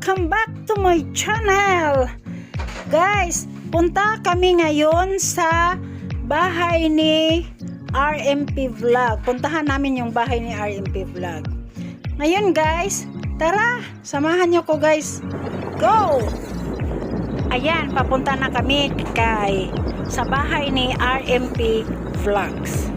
welcome back to my channel. Guys, punta kami ngayon sa bahay ni RMP Vlog. Puntahan namin yung bahay ni RMP Vlog. Ngayon guys, tara, samahan nyo ko guys. Go! Ayan, papunta na kami sa bahay ni RMP Vlogs.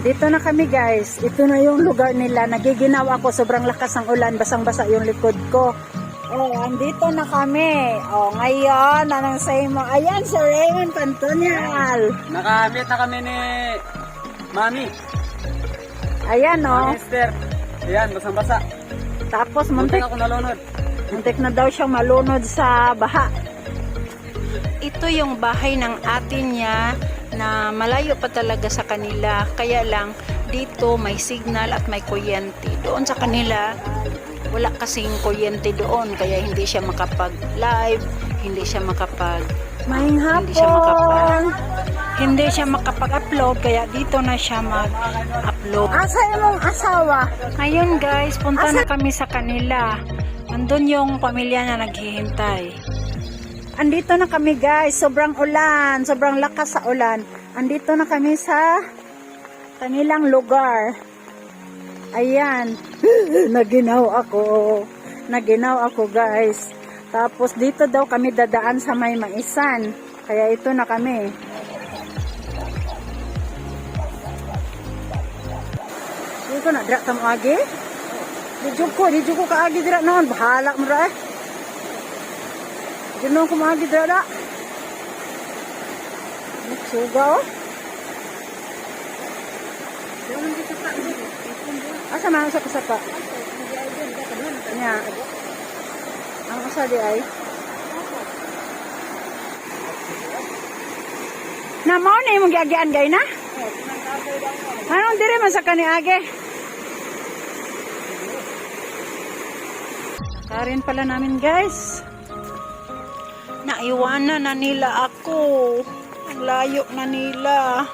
Dito na kami guys. Ito na yung lugar nila. Nagiginaw ako. Sobrang lakas ng ulan. Basang-basa yung likod ko. Oh, andito na kami. Oh, ngayon, anong say mo? Ayan, si Raymond Pantonial. Nakamit na kami ni Mami. Ayan, oh. Mister. Ayan, basang-basa. Tapos, Muntik ako nalunod. muntik na daw siyang malunod sa baha. Ito yung bahay ng atin niya na malayo pa talaga sa kanila, kaya lang dito may signal at may kuryente. Doon sa kanila wala kasing kuryente doon, kaya hindi siya makapag-live, hindi siya makapag-upload, kaya dito na siya mag-upload. Asa yung asawa? Ngayon guys, punta na kami sa kanila. Andun yung pamilya na naghihintay. Andito na kami guys, sobrang ulan, sobrang lakas sa ulan. Andito na kami sa kanilang lugar. Ayan, naginaw ako guys. Tapos dito daw kami dadaan sa may maisan, kaya ito na kami. Dito na, dira ka mo agi? Di ko ka agi dira naman, bahala mo ra eh. Gano'n ko mga gidrada. Suga o. Asa man sa kasapa? Nya. Ang asa di ay? Na mao na imong giagian gay na? Anong dire man sa kaniage? Karin pala namin guys. Naiwanan na nila ako. Ang layo na nila.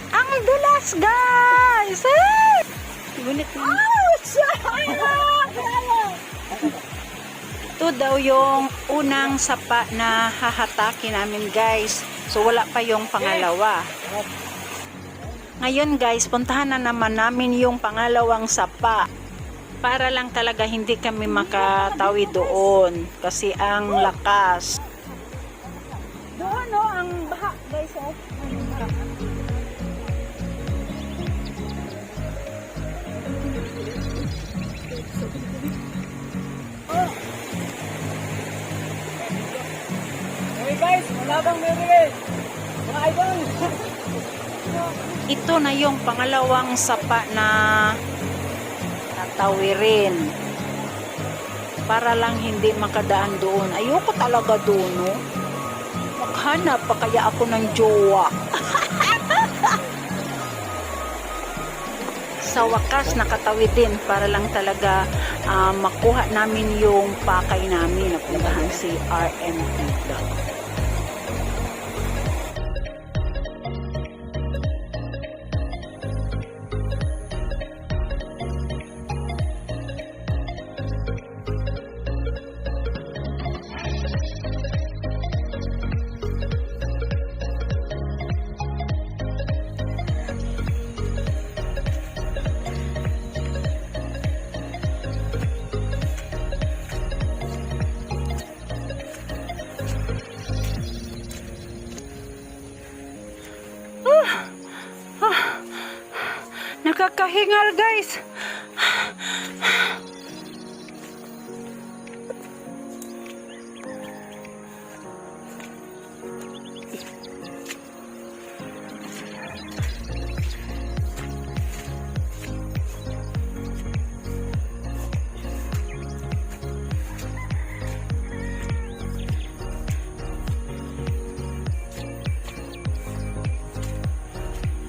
Ang dulas guys! Gunit mo. Ito daw yung unang sapa na hahatakin namin guys. So wala pa yung pangalawa. Ngayon guys, puntahan na naman namin yung pangalawang sapa. Para lang talaga hindi kami makatawid doon kasi ang lakas. Doon no, ang baha guys oh. Hey guys, malabang bebe. Mga idol. Ito na yung pangalawang sapa na natawirin. Para lang hindi makadaan doon. Ayoko talaga doon no. Maghanap pa kaya ako ng jowa. Sa wakas nakatawid din para lang talaga makuha namin yung pakay namin na puntahan si RMP Vlog. nakakahingal guys.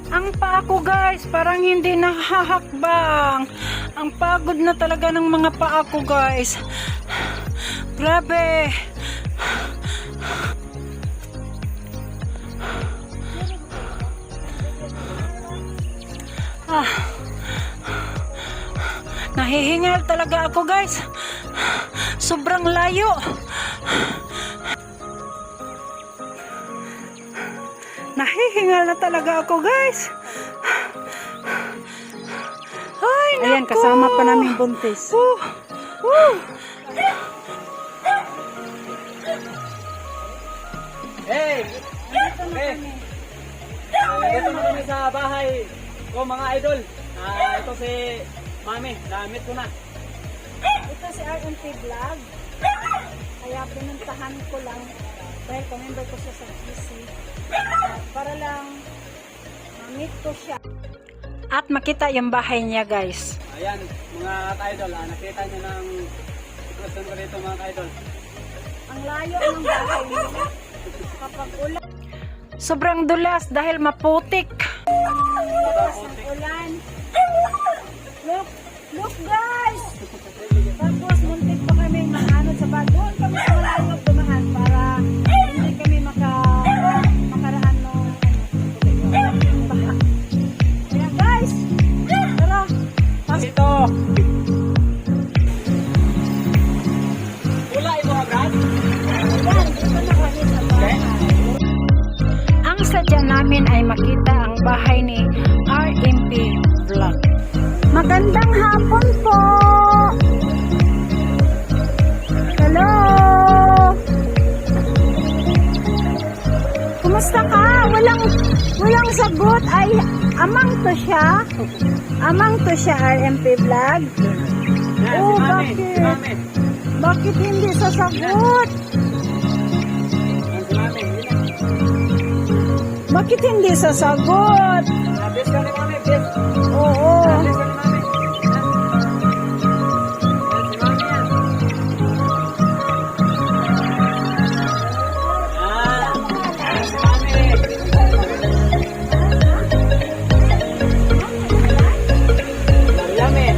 Ang paa ko guys, parang hindi nahahakbang. Ang pagod na talaga ng mga paa ko guys. Grabe. Nahihingal talaga ako guys. Sobrang layo. Nahihingal na talaga ako guys. Ay, naku. Ayan, kasama pa namin buntis. Hey! Hey! Nandito na kami sa bahay ko mga idol. Ito si Mami, namit ko na. Ito si RMP Vlog. Kaya pinuntahan ko lang dahil kumember ko siya sa GC. Para lang ma-meet ko siya. At makita yung bahay niya guys. Ayan, mga idol, nakita niyo ng sitwasyon ko dito mga idol. Ang layo ng bahay niya. Kapag ulan. Sobrang dulas dahil maputik. Tapos ang ulan. Look guys! Tapos muntik pa kami maanod sa bahay. Doon kami sa malayo dumaan para hindi kami makaraan ng baha. Kaya guys, tara. Dito! Wala ito agad? Ayan, dito na kami sa bahay. Ang sadya namin ay makita ang bahay ni RMP Vlog. Magandang hapon po! Hello! Kumusta ka? Walang sagot. Ay, amang to siya? Amang to siya, RMP Vlog? Yan, Oh, si Mami, si bakit? Mami. Bakit hindi sasagot? Yan, si Mami. Bakit hindi sasagot? Best ka ni Mami, best. Oo. Best ka ni Mami. Yan, si Mami yan. Yan, si Mami. Yummy.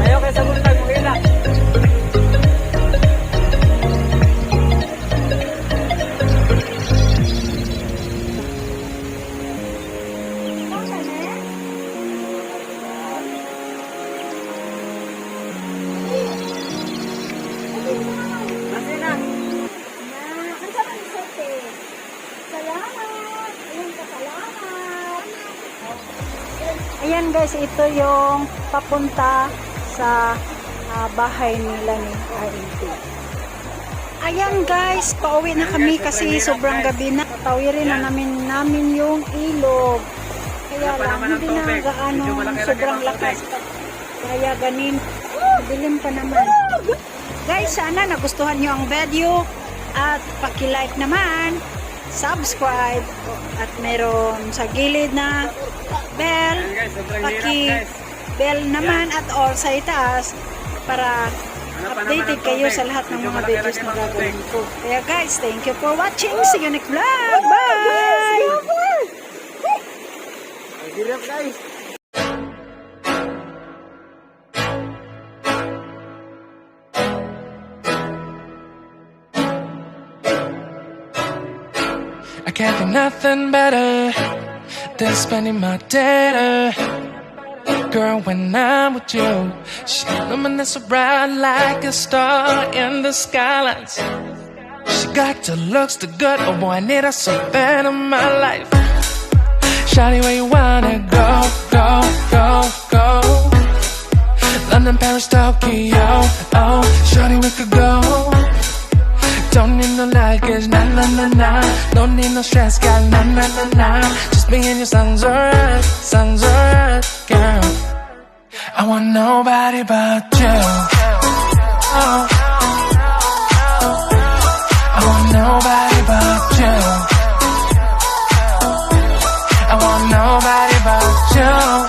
Ayaw kayo sa buntag mo hila. Nasi na. Ayan guys, ito yung papunta sa bahay nila ni RMP. Ayan guys, pauwi na kami kasi sobrang gabi na. Tawirin na namin yung ilog. Kaya lang, hindi na gaano sobrang lakas. Kaya ganin, dilim pa naman. Guys, sana nagustuhan nyo ang video at paki-like naman, subscribe, at meron sa gilid na bell, Ayan guys, sobrang hirap guys. paki-bell naman at all sa itaas para updated kayo sa lahat ng mga videos na gagawin ko. Kaya guys, thank you for watching. See you next vlog. Bye! Ang hirap guys. I can't think nothing better than spending my dinner Girl, when I'm with you, she illuminates so bright like a star in the skylines. She got the looks, the good, oh boy, I need her so bad in my life. Shawty, where you wanna go, go, go, go? London, Paris, Tokyo, oh, shawty, we could go. Don't need no luggage, nah, nah, nah, nah. Don't need no stress, girl, nah, nah, nah, nah. Just me and your songs alright, girl. I want nobody but you. Oh. I want nobody but you. I want nobody but you.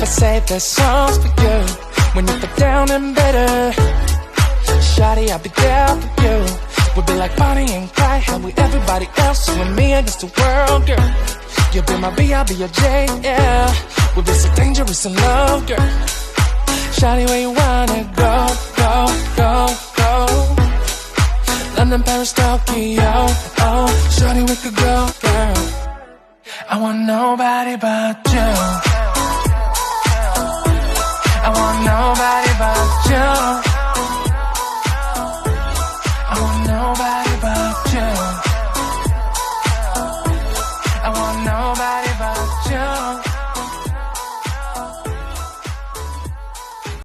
Say the songs for you when you feel down and bitter. Shawty, I'll be there for you. We'll be like Bonnie and Clyde, how we everybody else, you and me against the world, girl. You'll be my B, I'll be your J, yeah. We'll be so dangerous in love, girl. Shawty, where you wanna go, go, go, go? London, Paris, Tokyo, oh, shawty, we could go, girl. I want nobody but you.